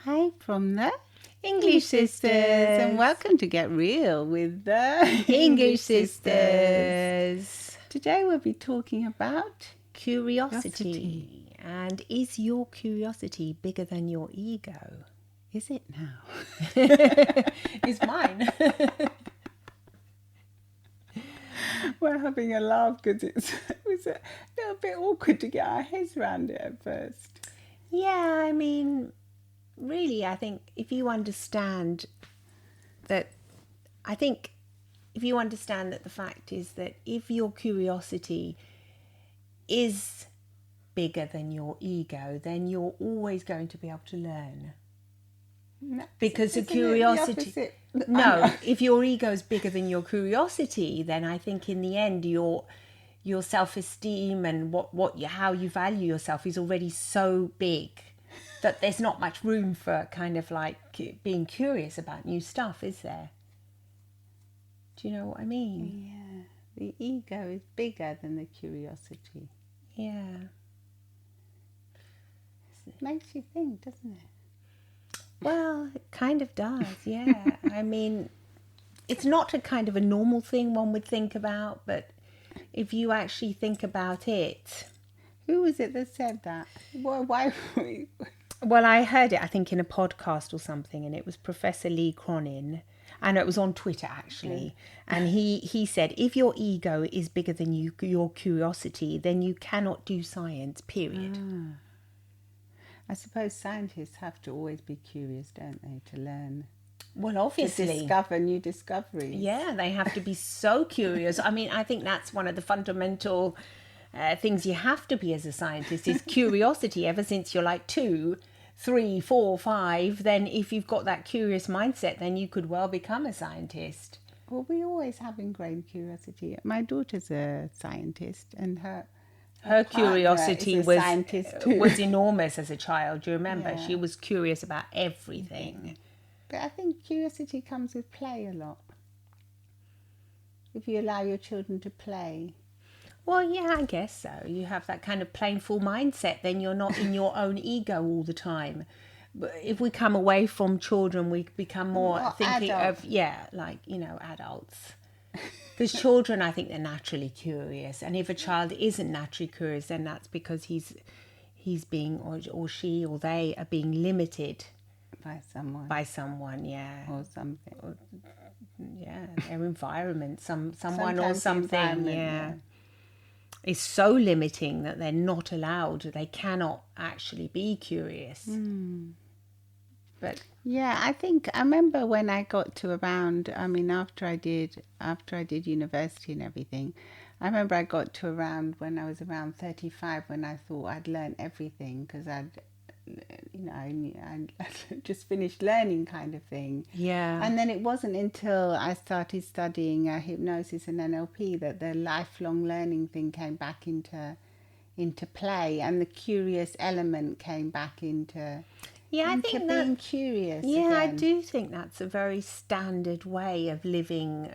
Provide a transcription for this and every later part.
Hi from the English Sisters. and welcome to Get Real with the English Sisters. Today we'll be talking about Curiosity. And is your curiosity bigger than your ego? Is it now? It's mine. We're having a laugh because it was a little bit awkward to get our heads around it at first. Yeah, I mean, really, I think if you understand that the fact is that if your curiosity is bigger than your ego, then you're always going to be able to learn. No, Because the isn't it curiosity... opposite? No, if your ego is bigger than your curiosity, then I think in the end your self-esteem and how you value yourself is already so big that there's not much room for kind of like being curious about new stuff, is there? Do you know what I mean? Yeah, the ego is bigger than the curiosity. Yeah. It makes you think, doesn't it? Well, it kind of does, yeah. I mean, it's not a kind of a normal thing one would think about, but if you actually think about it... Who was it that said that? Why? Well, I heard it, I think, in a podcast or something, and it was Professor Lee Cronin, and it was on Twitter, actually. Yeah. And he said, if your ego is bigger than your curiosity, then you cannot do science, period. I suppose scientists have to always be curious, don't they, to learn? Well, obviously. To discover new discoveries. Yeah, they have to be so curious. I mean, I think that's one of the fundamental things you have to be as a scientist is curiosity. Ever since you're like 2, 3, 4, 5, then if you've got that curious mindset, then you could well become a scientist. Well, we always have ingrained curiosity. My daughter's a scientist, and her curiosity was enormous as a child. Do you remember? Yeah. She was curious about everything. But I think curiosity comes with play a lot. If you allow your children to play. Well, yeah, I guess so. You have that kind of playful mindset, then you're not in your own ego all the time. But if we come away from children, we become more thinking adult. adults. Because children, I think they're naturally curious. And if a child isn't naturally curious, then that's because he's being, or she or they are being limited. By someone, yeah. Or something. Yeah, their environment, someone Sometimes or something, yeah. Is so limiting that they're not allowed. They cannot actually be curious. But yeah, I remember when I got to around, after I did university and everything, I remember I got to around when I was around 35 when I thought I'd learned everything because I just finished learning kind of thing. Yeah. And then it wasn't until I started studying hypnosis and NLP that the lifelong learning thing came back into play, and the curious element came back into being curious. Yeah, again. I do think that's a very standard way of living.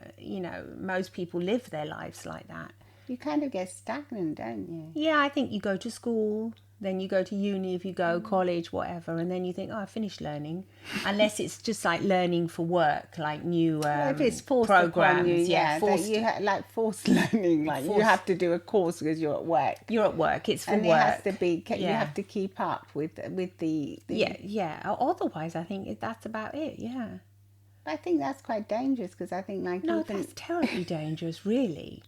Most people live their lives like that. You kind of get stagnant, don't you? Yeah, I think you go to school, then you go to uni if you go, college, whatever, and then you think, I finished learning. Unless it's just like learning for work, like new if it's forced programs. Upon you, forced. Like forced learning, you have to do a course because you're at work. You're at work, it's for and work. And it has to be, you have to keep up with the... Yeah. Otherwise, I think that's about it, yeah. I think that's quite dangerous because I think that's terribly dangerous, really.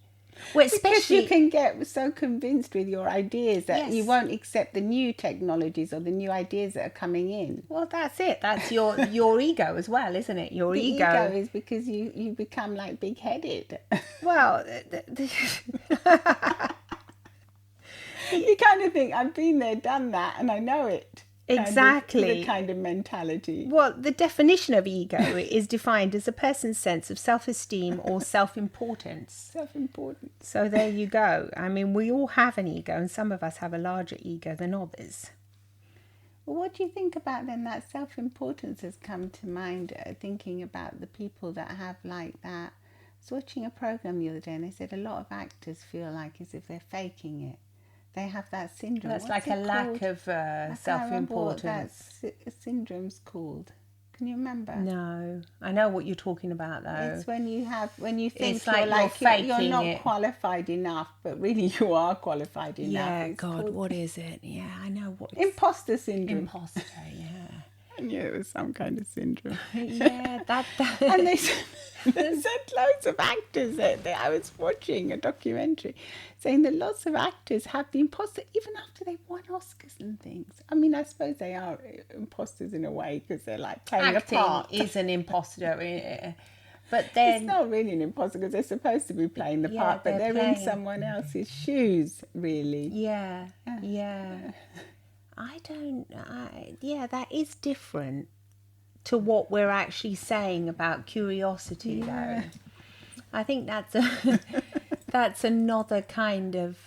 Well, especially because you can get so convinced with your ideas that you won't accept the new technologies or the new ideas that are coming in. Well, that's it. That's your ego as well, isn't it? Your ego is because you become like big-headed. Well, you kind of think, I've been there, done that, and I know it. Exactly. The kind of mentality. Well, the definition of ego is defined as a person's sense of self-esteem or self-importance. Self-importance. So there you go. I mean, we all have an ego, and some of us have a larger ego than others. Well, what do you think about then that self-importance has come to mind, thinking about the people that have like that? I was watching a program the other day, and they said a lot of actors feel like as if they're faking it. they have that syndrome. That's What's like a it lack called? of I can't remember what that self-importance. syndrome's called. Can you remember? No, I know what you're talking about though. It's when you think It's like you're faking not it. qualified enough, but really you are qualified enough. Yeah, It's God, called what is it? Yeah, I know what it's imposter syndrome. imposter. Yeah, I knew it was some kind of syndrome. yeah, that. And they said loads of actors I was watching a documentary saying that lots of actors have the imposter even after they've won Oscars and things. I mean, I suppose they are imposters in a way because they're like playing a Acting part. is an imposter, but then It's not really an imposter because they're supposed to be playing the Yeah, part, but they're they're in playing. someone else's shoes, really. yeah. Yeah, that is different to what we're actually saying about curiosity, though. I think that's another kind of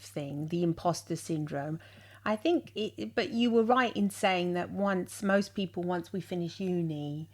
thing, the imposter syndrome. I think but you were right in saying that once we finish uni,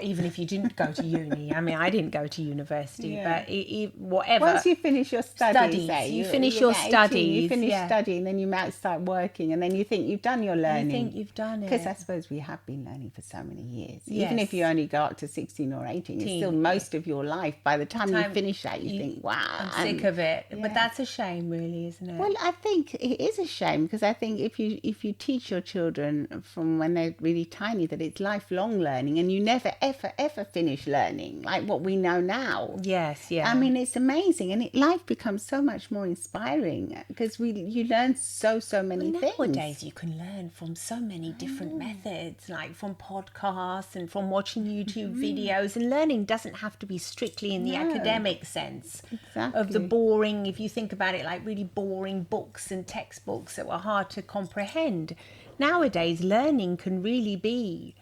even if you didn't go to uni. I mean, I didn't go to university, Yeah. but whatever. Once you finish your studies, You finish your 18, studies, you finish yeah. studying, then you might start working, and then you think you've done your learning. You think you've done it. Because I suppose we have been learning for so many years. Yes. Even if you only go up to 16 or 18, it's still most of your life. By the time you finish that, you think, wow. I'm sick of it. yeah. But that's a shame, really, isn't it? Well, I think it is a shame because I think if you teach your children from when they're really tiny that it's lifelong learning and you never, ever finish learning like what we know now. Yes, yeah. I mean, it's amazing, and life becomes so much more inspiring because you learn so many things. Nowadays, you can learn from so many different methods, like from podcasts and from watching YouTube videos. And learning doesn't have to be strictly in the academic sense of the Exactly. boring, if you think about it, like really boring books and textbooks that were hard to comprehend. Nowadays, learning can really be.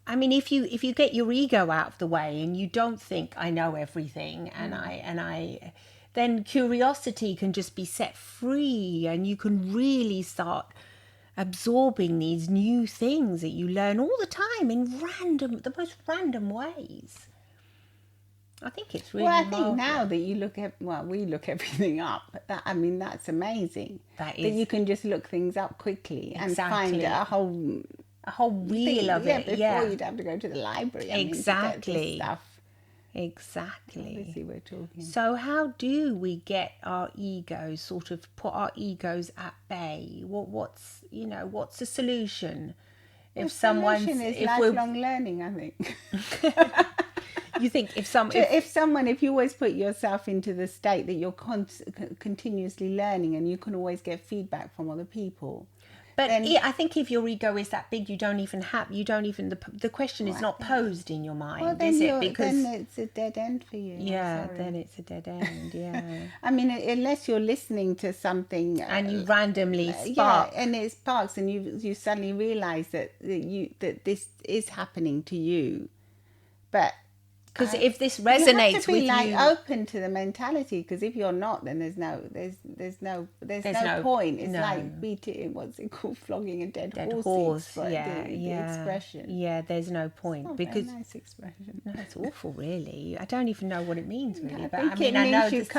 I mean, if you get your ego out of the way and you don't think I know everything, then curiosity can just be set free, and you can really start absorbing these new things that you learn all the time in the most random ways. I think it's really. Well, I think marvelous. now that we look everything up. That's amazing. That that is. you can just look things up quickly and find Exactly. a A whole reel thing, of it. before Yeah, you'd have to go to the library. I mean, to get Exactly. this stuff. exactly. Obviously, we're talking. So how do we get our egos, sort of put our egos at bay? What's the solution? The solution is lifelong learning, I think. You think if If you always put yourself into the state that you're continuously learning and you can always get feedback from other people. But then- I think if your ego is that big, the question is not posed in your mind, Well, then is it? Because then it's a dead end for you. I'm sorry. then it's a dead end. Yeah, I mean, unless you're listening to something and you randomly spark. and it sparks, and you suddenly realise that this is happening to you, but Because if this you have resonates to be with you, open to the mentality. Because if you're not, then there's no point. It's like beating, what's it called, flogging a dead horse. horse. Yeah, the expression. Yeah, there's no point Not a because very nice expression. no, it's awful. Really, I don't even know what it means. Really, I but think I mean, it I know means you this-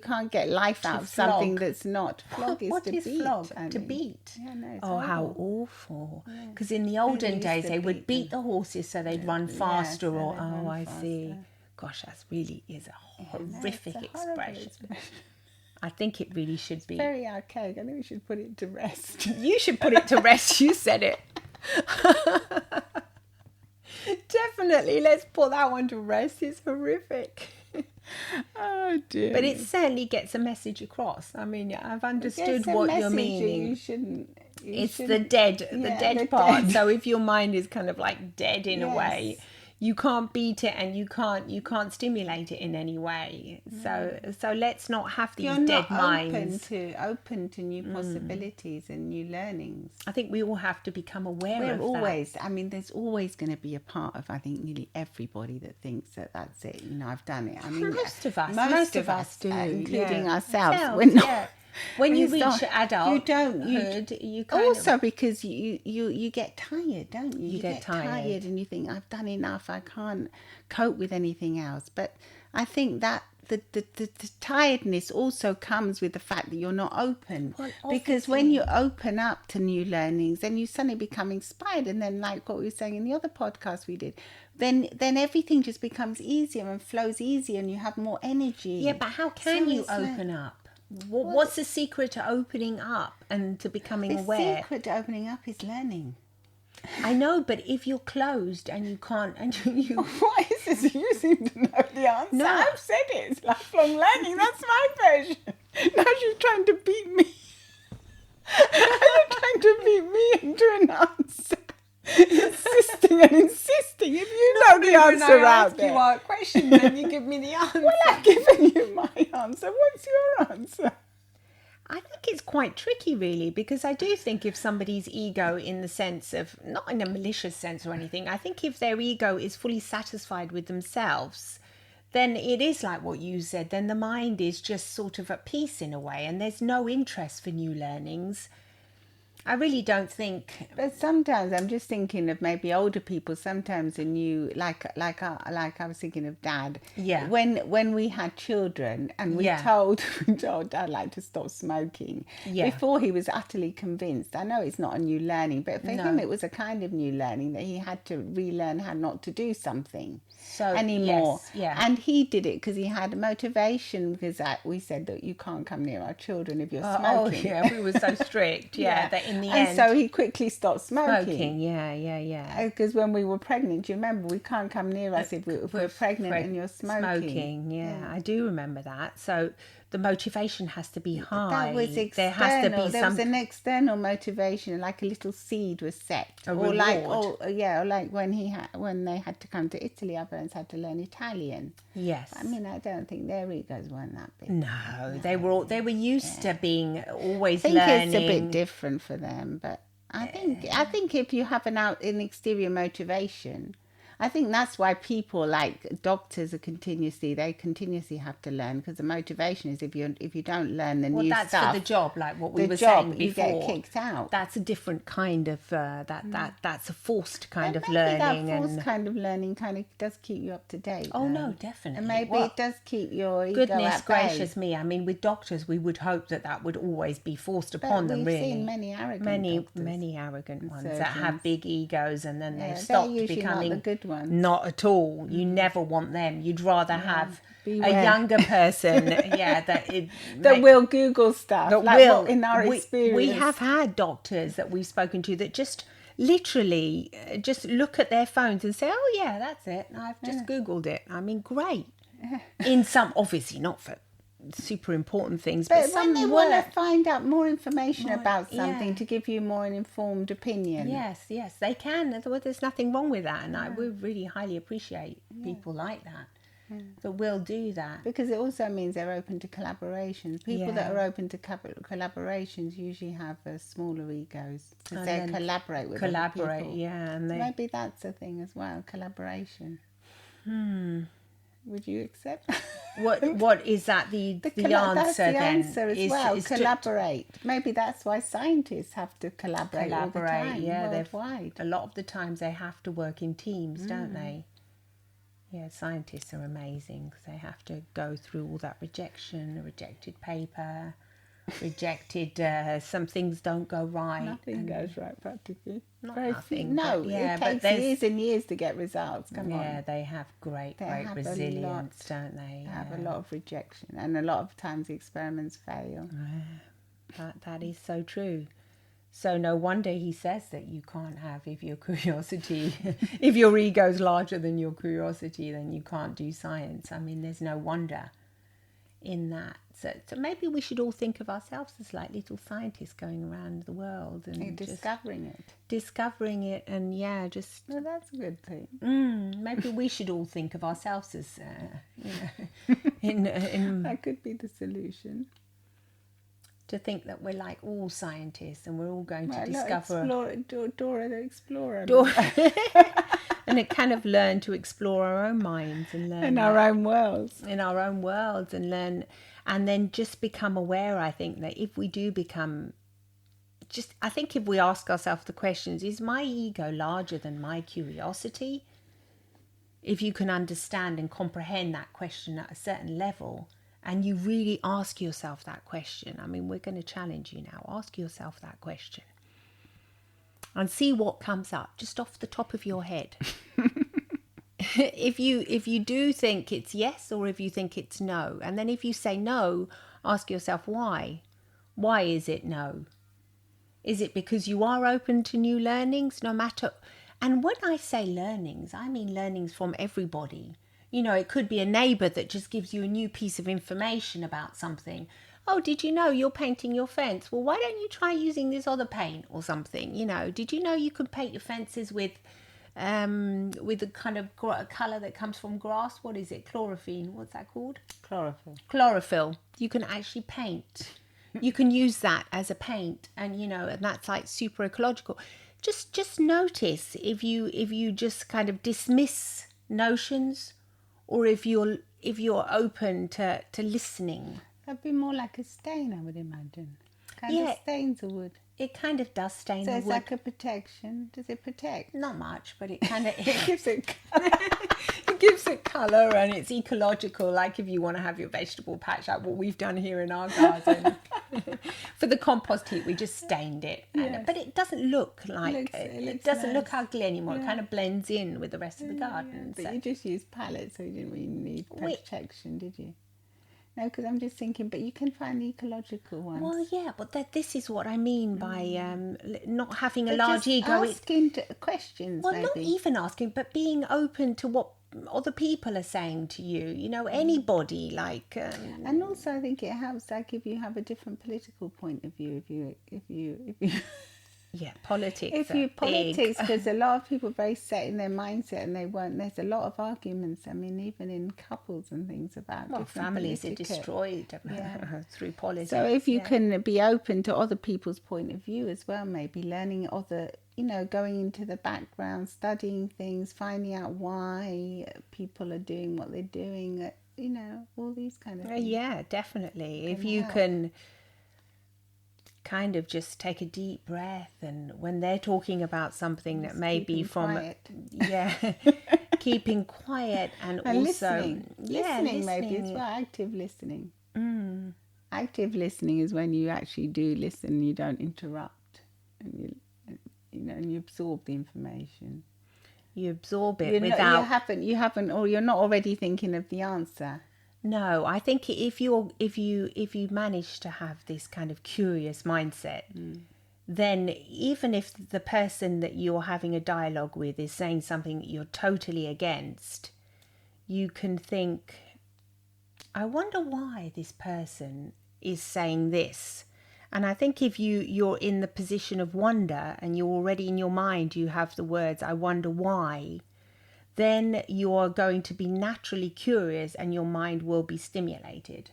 can't get life out of something flog. that's not. Flog is What to is beat. flog? I To mean. beat. Yeah, no, it's Oh, how horrible. awful! Because in the olden used days, to they would beat beat the horses so they'd run faster. so Or they'd run I see. faster. Gosh, that really is a horrific It's a horrible expression. I think it really should be. Very archaic. I think we should put it to rest. You should put it to rest. You said it. Definitely, let's put that one to rest. It's horrific. Oh dear. But it certainly gets a message across. I mean, I've understood It's a what you're message that meaning. You shouldn't. It's the dead the part. dead. So if your mind is kind of like dead in a Yes. way, you can't beat it and you can't stimulate it in any way. So let's not have these You're dead not minds. open to new possibilities and new learnings. I think we all have to become aware We're of always. I mean, there's always going to be a part of, I think, nearly everybody that thinks that that's it. I've done it. I mean, Most of us. most of us do, including yeah. ourselves. Ourselves, We're not. yeah. When you reach start- adulthood, you kind also of... because you get tired, don't you? You get tired. and you think I've done enough. I can't cope with anything else. But I think that the tiredness also comes with the fact that you're not open. Well, Because when you open up to new learnings, then you suddenly become inspired, and then, like what we were saying in the other podcast we did, then everything just becomes easier and flows easier, and you have more energy. Yeah, but how can So you it's like- open up? What's the secret to opening up and to becoming The aware? secret to opening up is learning. I know, but if you're closed and you can't, and you What is this? You seem to know the answer. No. I've said it. It's lifelong learning. That's my version. Now she's trying to beat me. You're trying to beat me into an answer. Insisting and insisting. If you know the answer out there. a question, then you give me the answer. Well, I've given you my answer. What's your answer? I think it's quite tricky, really, because I do think if somebody's ego, in the sense of, not in a malicious sense or anything, I think if their ego is fully satisfied with themselves, then it is like what you said, then the mind is just sort of at peace in a way, and there's no interest for new learnings. I really don't think. But sometimes I'm just thinking of maybe older people. Sometimes a new, like I was thinking of Dad. Yeah. When we had children and we Yeah. told Dad like to stop smoking. Yeah. Before he was utterly convinced. I know it's not a new learning, but for No. him it was a kind of new learning that he had to relearn how not to do something anymore. yes, yeah. And he did it because he had motivation. Because we said that you can't come near our children if you're Oh, smoking. yeah, we were so strict. Yeah, that in the and end. so he quickly stopped smoking, yeah. because when we were pregnant, do you remember, we can't come near us if we're pregnant and you're smoking. I do remember that. So the motivation has to be high. That was external. There has to be there some. was an external motivation, like a little seed was set. A or like, reward. or like when they had to come to Italy, our parents had to learn Italian. Yes. I mean, I don't think their egos weren't that big. No, they were used to being always I think learning. it's a bit different for them, but I think if you have an exterior motivation, I think that's why people like doctors they continuously have to learn, because the motivation is if you don't learn the Well, new that's stuff, for the job, like what we the were job, saying you before. get kicked out. That's a different kind of that's a forced kind of Maybe learning. that forced And kind of learning kind of does keep you up to date. oh though. no, definitely. And maybe Well, it does keep your ego goodness at bay. gracious me! I mean, with doctors, we would hope that would always be forced But upon them. we've Really, seen many arrogant doctors. many arrogant ones that surgeons. have big egos, and then Yeah, they've they're stopped usually becoming not the good ones. Not at all. You never want them. You'd rather have Beware. a younger person. That will Google stuff. that like will. what in our experience. We have had doctors that we've spoken to that just literally just look at their phones and say, "Oh yeah, that's it. I've just Googled it." I mean, great. In some, obviously not for super important things, but But some when they want work. to find out more information about something yeah. to give you more an informed opinion. Yes, they can. There's nothing wrong with that, and I would really highly appreciate people like that that will do that. Because it also means they're open to collaborations. People that Yeah. are open to collaborations usually have smaller egos because And they then collaborate with other Collaborate, people. yeah, and they. Maybe that's a thing as well, collaboration. Would you accept? What is that? The That's answer the then answer as is, well. is to Collaborate. Maybe that's why scientists have to collaborate all the time, yeah, worldwide. a lot of the times they have to work in teams, don't they? Yeah, scientists are amazing because they have to go through all that rejection, a rejected paper, rejected. Some things don't go right. Nothing goes right practically. Not Very nothing, few. No, but yeah, it but takes there's- years and years to get results. Come Yeah, on. they have great They have a resilience, lot. don't they? They have Yeah. a lot of rejection, and a lot of times the experiments fail. That is so true. So no wonder he says that you can't have, if your curiosity, if your ego's larger than your curiosity, then you can't do science. I mean, there's no wonder in that. So maybe we should all think of ourselves as like little scientists going around the world and You're just discovering it. discovering it, and just No, that's a good thing. maybe we should all think of ourselves as, in That could be the solution. to think that we're like all scientists and we're all going to Right, look, discover. Dora the Explorer. And it kind of learn to explore our own minds and learn In our own worlds. in our own worlds and learn, and then just become aware. I think that if we do become I think if we ask ourselves the questions, is my ego larger than my curiosity? if you can understand and comprehend that question at a certain level, and you really ask yourself that question. I mean, we're going to challenge you now. Ask yourself that question and see what comes up just off the top of your head. If you do think it's yes, or if you think it's no, and then if you say no, ask yourself why. Why is it no? Is it because you are open to new learnings, no matter? And when I say learnings, I mean learnings from everybody. You know, it could be a neighbour that just gives you a new piece of information about something. Oh, did you know you're painting your fence? Well, why don't you try using this other paint or something? You know, did you know you can paint your fences with a kind of colour that comes from grass? What is it? Chlorophyll. What's that called? Chlorophyll. Chlorophyll. You can actually paint. You can use that as a paint, and you know, and that's like super ecological. Just notice if you just kind of dismiss notions, or if you're open to listening. That'd be more like a stain, I would imagine. Kind of stains the wood. It kind of does stain the So wood. it's like a protection. Does it protect? Not much, but it kind of it gives it it gives it colour, and it's ecological. Like if you want to have your vegetable patch, like what we've done here in our garden. For the compost heap, we just stained it, but it doesn't look like it doesn't look ugly anymore. It kind of blends in with the rest of the garden. But you just used pallets, so you didn't really need protection, did you? No, because I'm just thinking, but you can find ecological ones. Well, yeah, but this is what I mean by not having a But large just ego. Asking questions, Well, maybe. not even asking, but being open to what other people are saying to you. You know, anybody like. And also, I think it helps, like if you have a different political point of view, if you. Yeah, politics. If you politics, because a lot of people are very set in their mindset, and they won't. There's a lot of arguments. I mean, even in couples and things about different families are destroyed through politics. So if you can be open to other people's point of view as well, maybe learning other, you know, going into the background, studying things, finding out why people are doing what they're doing. You know, all these kind of things. Yeah, definitely. If you can kind of just take a deep breath, and when they're talking about something that may be from keeping quiet, and also listening maybe as well, active listening. Active listening is when you actually do listen, you don't interrupt, and you absorb the information. You absorb it you haven't or you're not already thinking of the answer. No, I think if you manage to have this kind of curious mindset, then even if the person that you're having a dialogue with is saying something that you're totally against, you can think, I wonder why this person is saying this. And I think if you're in the position of wonder, and you're already in your mind, you have the words, I wonder why, then you're going to be naturally curious, and your mind will be stimulated.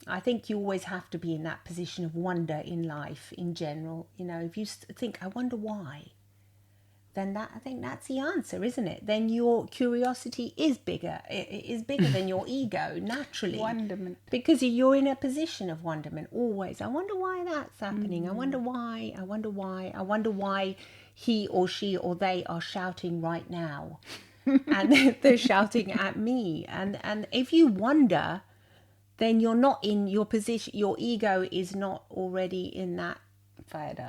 I think you always have to be in that position of wonder in life in general. You know, if you think, I wonder why, then I think that's the answer, isn't it? Then your curiosity is bigger. It is bigger than your ego, naturally. Wonderment. Because you're in a position of wonderment always. I wonder why that's happening. I wonder why. I wonder why. I wonder why he or she or they are shouting right now. And they're shouting at me. And if you wonder, then you're not in your position. Your ego is not already in that fired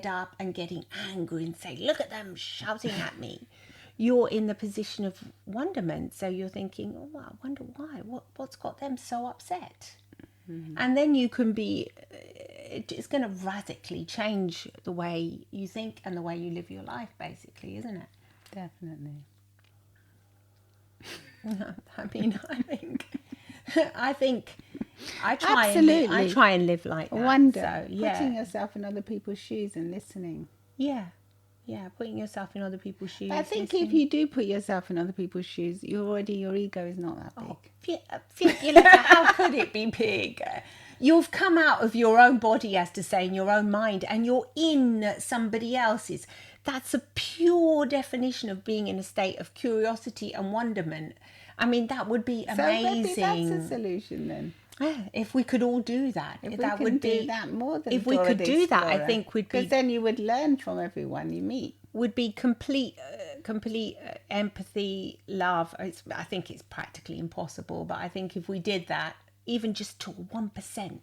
up and getting angry and say, look at them shouting at me. You're in the position of wonderment. So you're thinking, oh, I wonder why. What's got them so upset? And then you can be, it's going to radically change the way you think and the way you live your life, basically, isn't it? Definitely. I think I try and live like that. Wonder, so, putting yourself in other people's shoes and listening. Yeah, putting yourself in other people's shoes. But I think if you do put yourself in other people's shoes, your ego is not that big. How could it be big? You've come out of your own body, as to say, in your own mind, and you're in somebody else's. That's a pure definition of being in a state of curiosity and wonderment. I mean, that would be amazing. So maybe that's a solution then. If we could all do that, do that more than if we could do that, I think we'd be, because then you would learn from everyone you meet. Would be complete complete empathy, love, I think it's practically impossible. But I think if we did that, even just to 1%,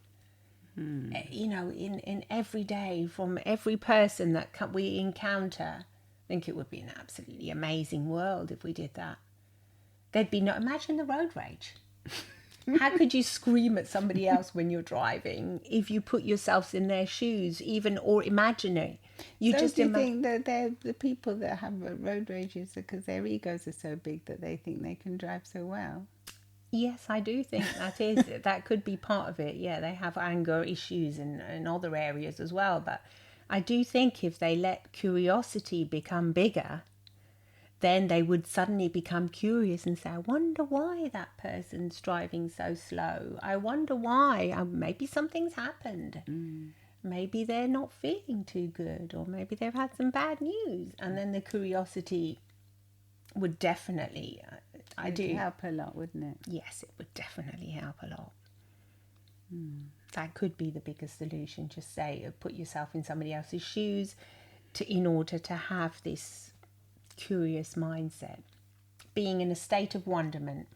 you know, in every day from every person that we encounter, I think it would be an absolutely amazing world if we did that. There'd be no, imagine the road rage. How could you scream at somebody else when you're driving if you put yourselves in their shoes, even, or imaginary? You So just do you think that they're the people that have road rages because their egos are so big that they think they can drive so well? Yes, I do think that could be part of it. Yeah, they have anger issues in other areas as well. But I do think if they let curiosity become bigger, then they would suddenly become curious and say, I wonder why that person's driving so slow. I wonder why. Maybe something's happened. Maybe they're not feeling too good, or maybe they've had some bad news. And then the curiosity would definitely, It'd help a lot, wouldn't it? Yes, it would definitely help a lot. That could be the biggest solution. Just say, put yourself in somebody else's shoes in order to have this curious mindset. Being in a state of wonderment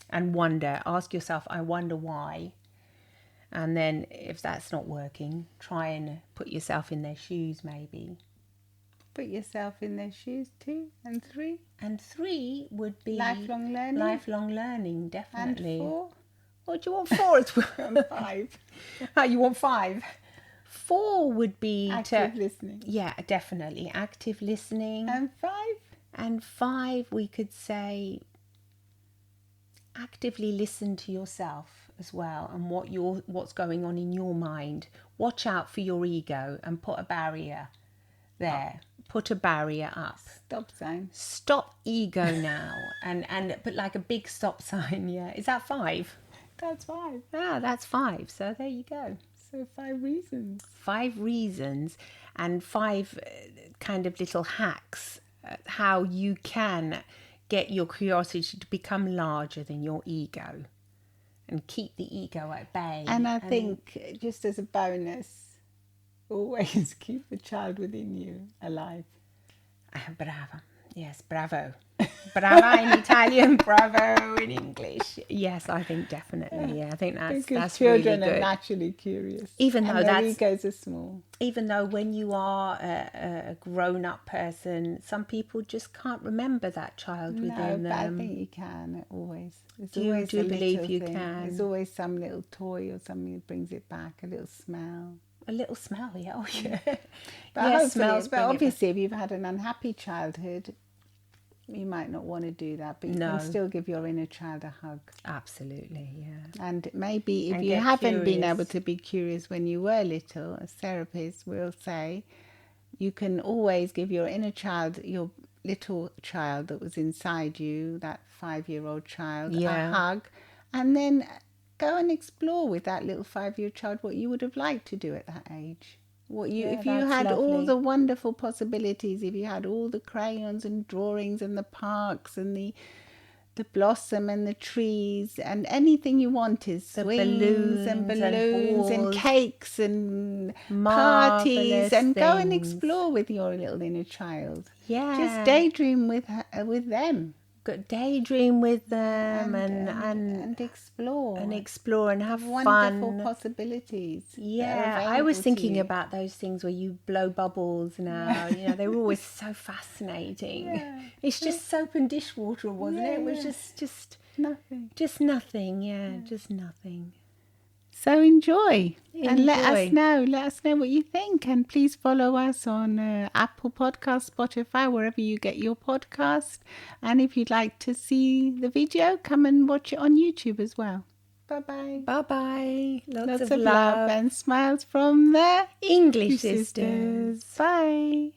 and wonder. Ask yourself, I wonder why. And then if that's not working, try and put yourself in their shoes maybe. Put yourself in their shoes, 2 and 3. And 3 would be lifelong learning. Lifelong learning, definitely. And 4. What do you want 4 as well? And 5. Oh, you want 5? 4 would be Active listening. Yeah, definitely. Active listening. And 5? And 5, we could say actively listen to yourself as well, and what's going on in your mind. Watch out for your ego and put a barrier there. Put a barrier up. Stop sign. Stop ego now, and put like a big stop sign. Yeah, is that 5? That's 5. That's 5. So there you go. So 5 reasons. 5 reasons, and 5 kind of little hacks how you can get your curiosity to become larger than your ego and keep the ego at bay. And I think, just as a bonus, always keep the child within you alive. Brava. Yes, bravo. Brava in Italian, bravo in English. Yes, I think definitely. Yeah, I think that's children really good. Are naturally curious, even though their egos are small. Even though when you are a grown-up person, some people just can't remember that child within them. But I think you can always. Do you believe you can? There's always some little toy or something that brings it back. A little smell. A little smell, yeah. Oh, yeah. But but obviously, if you've had an unhappy childhood, you might not want to do that, but you can still give your inner child a hug. Absolutely, yeah. And maybe if you haven't been able to be curious when you were little, as therapists will say, you can always give your inner child, your little child that was inside you, that 5-year-old child, a hug, and then go and explore with that little 5-year-old child what you would have liked to do at that age. If you had all the wonderful possibilities, if you had all the crayons and drawings and the parks and the blossom and the trees and anything you wanted, swings and balloons and cakes and parties, and go and explore with your little inner child. Yeah, just daydream with them. Daydream with them and explore and have wonderful fun. Possibilities. Yeah, I was thinking about those things where you blow bubbles now. You know, they were always so fascinating. Yeah. It's just soap and dishwater, wasn't it? It was just nothing. Just nothing. Yeah, just nothing. So enjoy and let us know what you think, and please follow us on Apple Podcasts, Spotify, wherever you get your podcast. And if you'd like to see the video, come and watch it on YouTube as well. Bye-bye. Bye-bye. Lots of love and smiles from the English sisters. Bye.